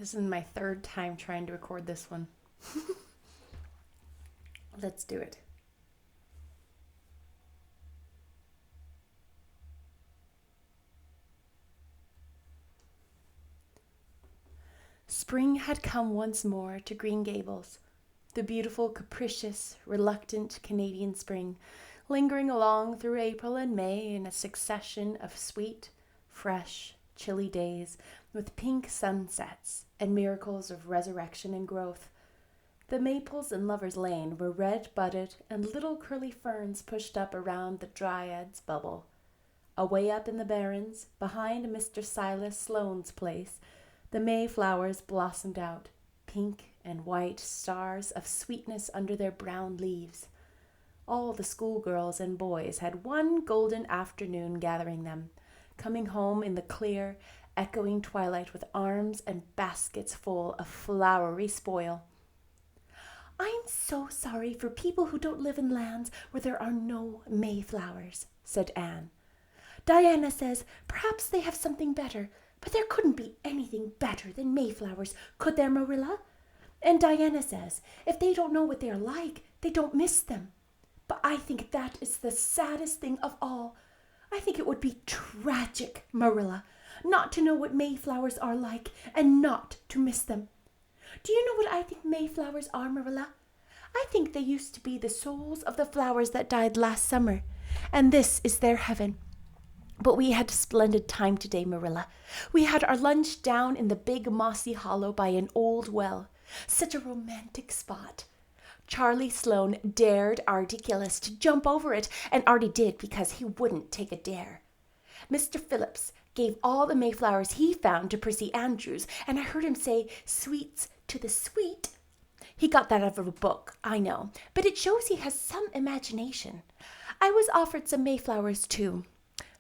This is my third time trying to record this one. Let's do it. Spring had come once more to Green Gables, the beautiful, capricious, reluctant Canadian spring, lingering along through April and May in a succession of sweet, fresh, chilly days with pink sunsets and miracles of resurrection and growth. The maples in Lover's Lane were red-budded and little curly ferns pushed up around the dryad's bubble. Away up in the barrens, behind Mr. Silas Sloane's place, the mayflowers blossomed out, pink and white stars of sweetness under their brown leaves. All the schoolgirls and boys had one golden afternoon gathering them, coming home in the clear, echoing twilight with arms and baskets full of flowery spoil. "I'm so sorry for people who don't live in lands where there are no mayflowers," said Anne. "Diana says perhaps they have something better, but there couldn't be anything better than mayflowers, could there, Marilla? And Diana says if they don't know what they are like, they don't miss them. But I think that is the saddest thing of all. I think it would be tragic, Marilla, not to know what mayflowers are like and not to miss them. Do you know what I think mayflowers are, Marilla? I think they used to be the souls of the flowers that died last summer, and this is their heaven. But we had a splendid time today, Marilla. We had our lunch down in the big mossy hollow by an old well. Such a romantic spot. Charlie Sloane dared Artie Gillis to jump over it, and Artie did because he wouldn't take a dare. Mr. Phillips gave all the mayflowers he found to Prissy Andrews, and I heard him say sweets to the sweet. He got that out of a book, I know, but it shows he has some imagination. I was offered some mayflowers too,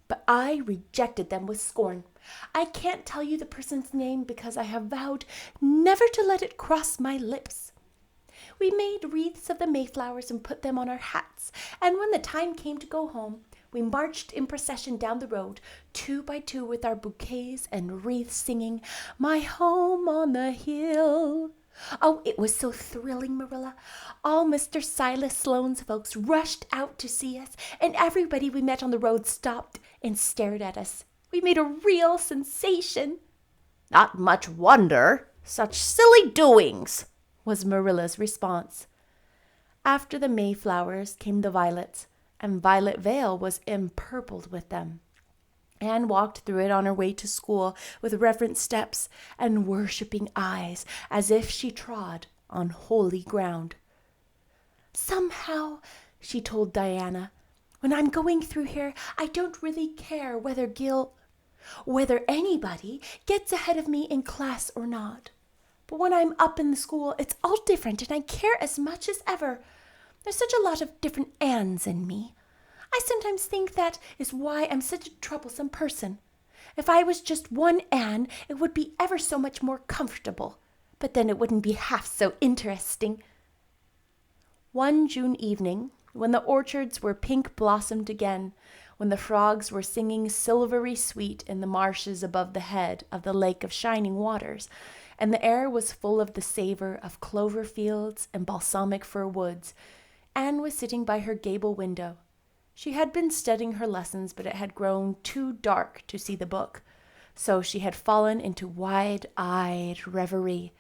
but I rejected them with scorn. I can't tell you the person's name because I have vowed never to let it cross my lips. We made wreaths of the mayflowers and put them on our hats, and when the time came to go home, we marched in procession down the road, 2 by 2 with our bouquets and wreaths, singing, "My home on the hill." Oh, it was so thrilling, Marilla. All Mr. Silas Sloane's folks rushed out to see us, and everybody we met on the road stopped and stared at us. We made a real sensation. "Not much wonder. Such silly doings," was Marilla's response. After the mayflowers came the violets, and Violet Vale was empurpled with them. Anne walked through it on her way to school with reverent steps and worshipping eyes, as if she trod on holy ground. "Somehow," she told Diana, "when I'm going through here, I don't really care whether anybody gets ahead of me in class or not. But when I'm up in the school, it's all different, and I care as much as ever. There's such a lot of different Annes in me. I sometimes think that is why I'm such a troublesome person. If I was just one Anne, it would be ever so much more comfortable, but then it wouldn't be half so interesting." One June evening, when the orchards were pink-blossomed again, when the frogs were singing silvery sweet in the marshes above the head of the Lake of Shining Waters, and the air was full of the savor of clover fields and balsamic fir woods, Anne was sitting by her gable window. She had been studying her lessons, but it had grown too dark to see the book, so she had fallen into wide-eyed reverie,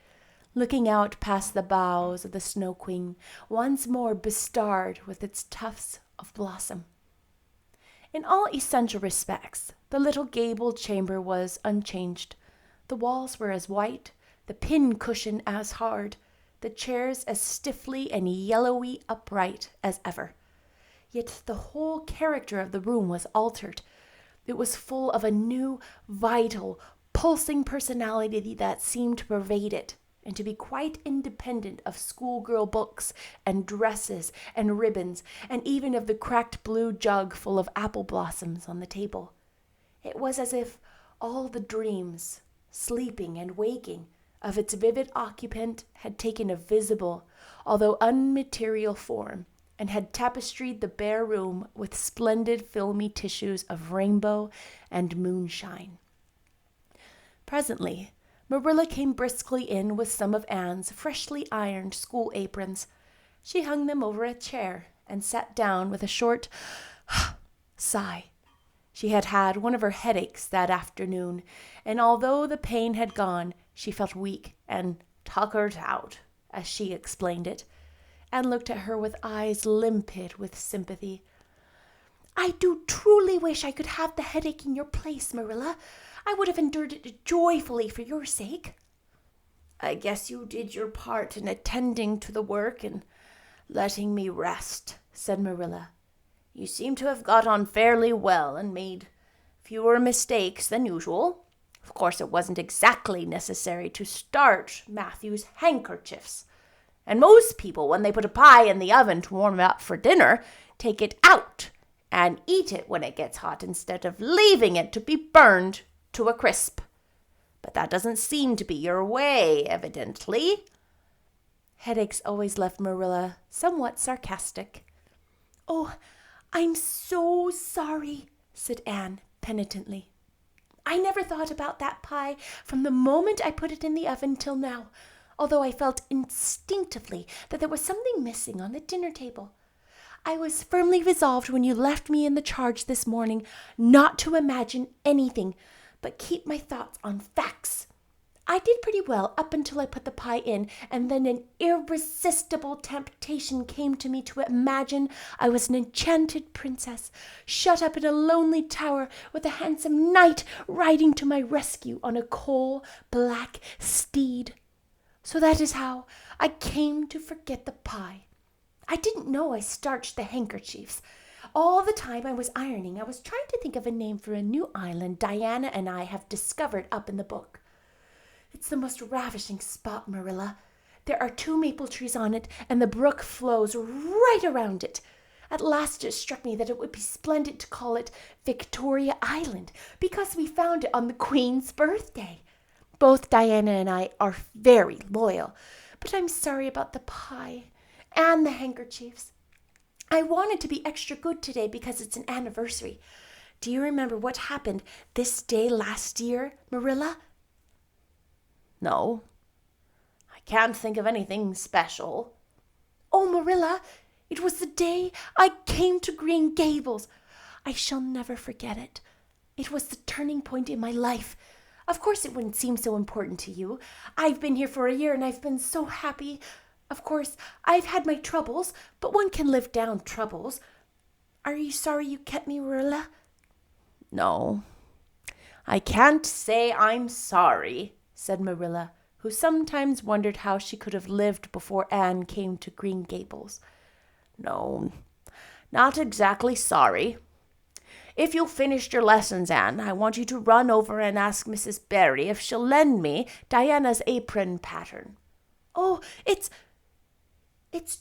looking out past the boughs of the Snow Queen, once more bestarred with its tufts of blossom. In all essential respects, the little gabled chamber was unchanged. The walls were as white, the pin-cushion as hard, the chairs as stiffly and yellowy upright as ever. Yet the whole character of the room was altered. It was full of a new, vital, pulsing personality that seemed to pervade it, and to be quite independent of schoolgirl books and dresses and ribbons, and even of the cracked blue jug full of apple blossoms on the table. It was as if all the dreams, sleeping and waking, of its vivid occupant had taken a visible, although unmaterial form, and had tapestried the bare room with splendid filmy tissues of rainbow and moonshine. Presently, Marilla came briskly in with some of Anne's freshly ironed school aprons. She hung them over a chair and sat down with a short sigh. She had had one of her headaches that afternoon, and although the pain had gone, she felt weak and tuckered out, as she explained it. Anne looked at her with eyes limpid with sympathy. "I do truly wish I could have the headache in your place, Marilla. I would have endured it joyfully for your sake." "I guess you did your part in attending to the work and letting me rest," said Marilla. "You seem to have got on fairly well and made fewer mistakes than usual. Of course, it wasn't exactly necessary to starch Matthew's handkerchiefs. And most people, when they put a pie in the oven to warm it up for dinner, take it out and eat it when it gets hot instead of leaving it to be burned to a crisp. But that doesn't seem to be your way, evidently." Headaches always left Marilla somewhat sarcastic. "Oh, I'm so sorry," said Anne penitently. "I never thought about that pie from the moment I put it in the oven till now, although I felt instinctively that there was something missing on the dinner table. I was firmly resolved when you left me in the charge this morning not to imagine anything, but keep my thoughts on facts. I did pretty well up until I put the pie in, and then an irresistible temptation came to me to imagine I was an enchanted princess, shut up in a lonely tower with a handsome knight riding to my rescue on a coal-black steed. So that is how I came to forget the pie. I didn't know I starched the handkerchiefs. All the time I was ironing, I was trying to think of a name for a new island Diana and I have discovered up in the book. It's the most ravishing spot, Marilla. There are 2 maple trees on it, and the brook flows right around it. At last it struck me that it would be splendid to call it Victoria Island, because we found it on the Queen's birthday. Both Diana and I are very loyal, but I'm sorry about the pie and the handkerchiefs. I wanted to be extra good today because it's an anniversary. Do you remember what happened this day last year, Marilla?" "No, I can't think of anything special." "Oh, Marilla, it was the day I came to Green Gables. I shall never forget it. It was the turning point in my life. Of course it wouldn't seem so important to you. I've been here for a year and I've been so happy. Of course, I've had my troubles, but one can live down troubles. Are you sorry you kept me, Marilla?" "No, I can't say I'm sorry," said Marilla, who sometimes wondered how she could have lived before Anne came to Green Gables. "No, not exactly sorry. If you've finished your lessons, Anne, I want you to run over and ask Mrs. Barry if she'll lend me Diana's apron pattern." "Oh, it's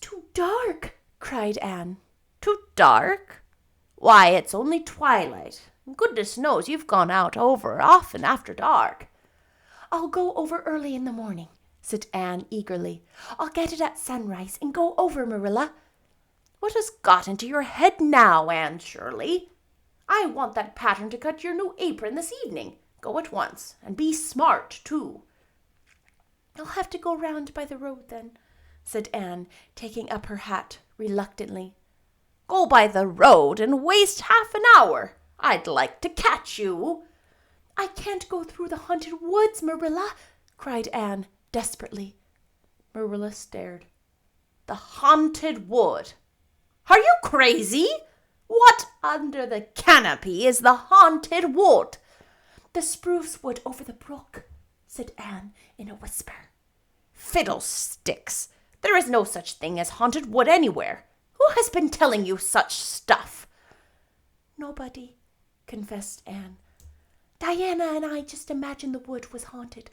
too dark," cried Anne. "Too dark? Why, it's only twilight. Goodness knows you've gone out over often after dark." "I'll go over early in the morning," said Anne eagerly. "I'll get it at sunrise and go over, Marilla." "What has got into your head now, Anne Shirley? I want that pattern to cut your new apron this evening. Go at once, and be smart, too." "I'll have to go round by the road then," said Anne, taking up her hat reluctantly. "Go by the road and waste half an hour. I'd like to catch you." "I can't go through the haunted woods, Marilla," cried Anne desperately. Marilla stared. "The haunted wood? Are you crazy? What under the canopy is the haunted wood?" "The spruce wood over the brook," said Anne in a whisper. "Fiddlesticks! There is no such thing as haunted wood anywhere. Who has been telling you such stuff?" "Nobody," confessed Anne. "Diana and I just imagined the wood was haunted.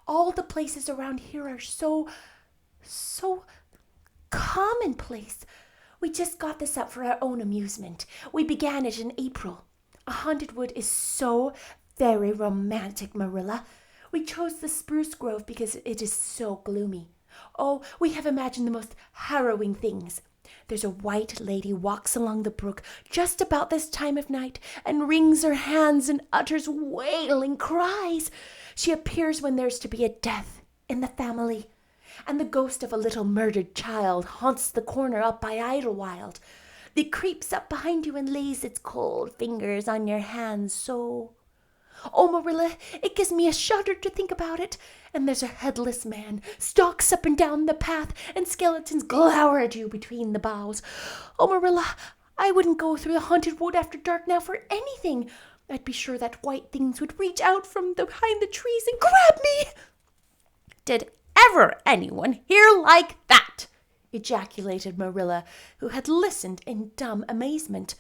All the places around here are so commonplace. We just got this up for our own amusement. We began it in April. A haunted wood is so very romantic, Marilla. We chose the spruce grove because it is so gloomy. Oh, we have imagined the most harrowing things. There's a white lady walks along the brook just about this time of night and wrings her hands and utters wailing cries. She appears when there's to be a death in the family, and the ghost of a little murdered child haunts the corner up by Idlewild. It creeps up behind you and lays its cold fingers on your hands so. Oh, Marilla, it gives me a shudder to think about it. And there's a headless man stalks up and down the path, and skeletons glower at you between the boughs. Oh, Marilla, I wouldn't go through the haunted wood after dark now for anything. I'd be sure that white things would reach out from behind the trees and grab me. Did ever anyone hear like that? Ejaculated Marilla, who had listened in dumb amazement.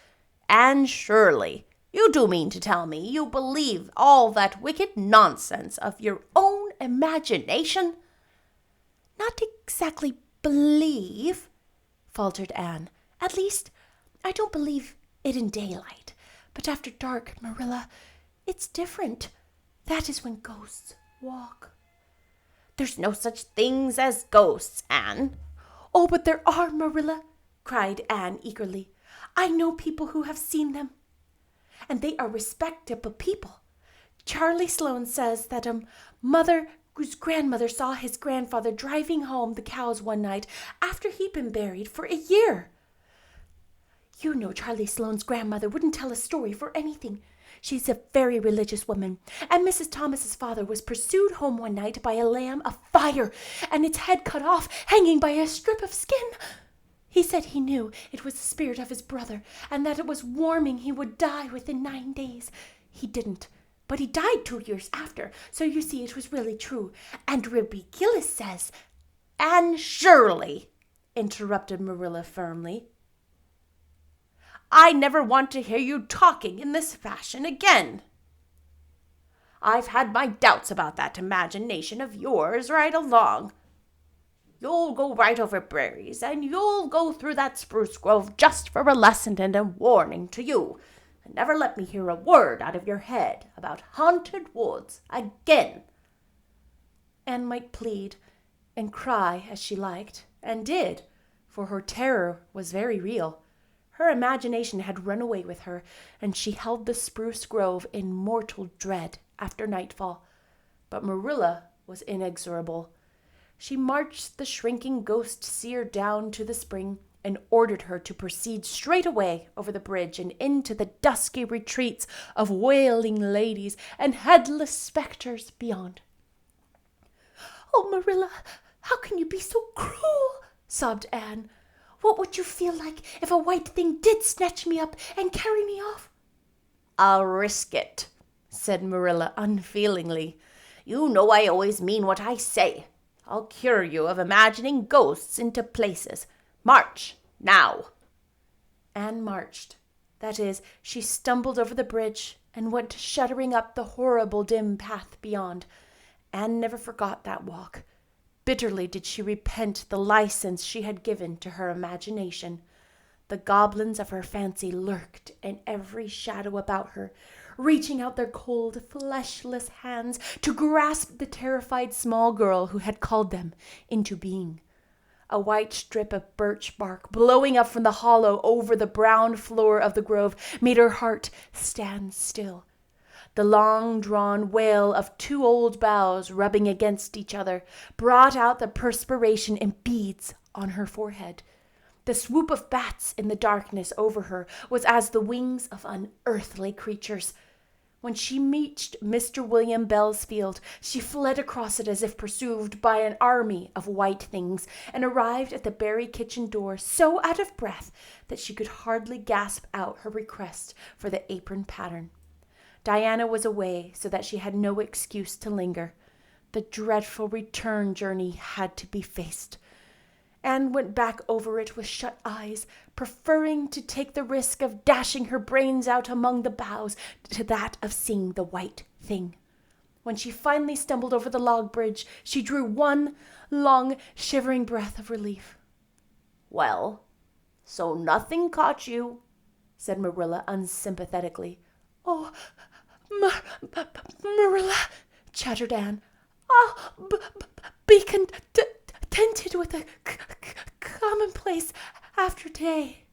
Anne Shirley, you do mean to tell me you believe all that wicked nonsense of your own imagination? Not exactly believe, faltered Anne. At least, I don't believe it in daylight. But after dark, Marilla, it's different. That is when ghosts walk. There's no such things as ghosts, Anne. Oh, but there are, Marilla, cried Anne eagerly. I know people who have seen them, and they are respectable people. Charlie Sloane says that a mother whose grandmother saw his grandfather driving home the cows one night after he'd been buried for a year. You know Charlie Sloane's grandmother wouldn't tell a story for anything. She's a very religious woman, and Mrs. Thomas's father was pursued home one night by a lamb of fire, and its head cut off, hanging by a strip of skin. He said he knew it was the spirit of his brother, and that it was warning he would die within 9 days. He didn't, but he died 2 years after, so you see it was really true. And Ruby Gillis says— Anne Shirley, interrupted Marilla firmly. I never want to hear you talking in this fashion again. I've had my doubts about that imagination of yours right along. You'll go right over prairies, and you'll go through that spruce grove just for a lesson and a warning to you. And never let me hear a word out of your head about haunted woods again. Anne might plead and cry as she liked, and did, for her terror was very real. Her imagination had run away with her, and she held the spruce grove in mortal dread after nightfall. But Marilla was inexorable. She marched the shrinking ghost seer down to the spring and ordered her to proceed straight away over the bridge and into the dusky retreats of wailing ladies and headless spectres beyond. "Oh, Marilla, how can you be so cruel?" sobbed Anne. "What would you feel like if a white thing did snatch me up and carry me off?" "I'll risk it," said Marilla unfeelingly. "You know I always mean what I say. I'll cure you of imagining ghosts into places. March, now." Anne marched. That is, she stumbled over the bridge and went shuddering up the horrible dim path beyond. Anne never forgot that walk. Bitterly did she repent the license she had given to her imagination. The goblins of her fancy lurked in every shadow about her, reaching out their cold, fleshless hands to grasp the terrified small girl who had called them into being. A white strip of birch bark blowing up from the hollow over the brown floor of the grove made her heart stand still. The long-drawn wail of 2 old boughs rubbing against each other brought out the perspiration in beads on her forehead. The swoop of bats in the darkness over her was as the wings of unearthly creatures. When she reached Mr. William Bell's field, she fled across it as if pursued by an army of white things, and arrived at the Barry kitchen door so out of breath that she could hardly gasp out her request for the apron pattern. Diana was away, so that she had no excuse to linger. The dreadful return journey had to be faced. Anne went back over it with shut eyes, preferring to take the risk of dashing her brains out among the boughs to that of seeing the white thing. When she finally stumbled over the log bridge, she drew one long, shivering breath of relief. "Well, so nothing caught you?" said Marilla unsympathetically. "Oh, Marilla," chattered Anne, "I'll be contented with a commonplace after day."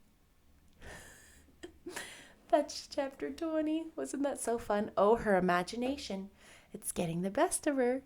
That's chapter 20. Wasn't that so fun? Oh, her imagination It's getting the best of her.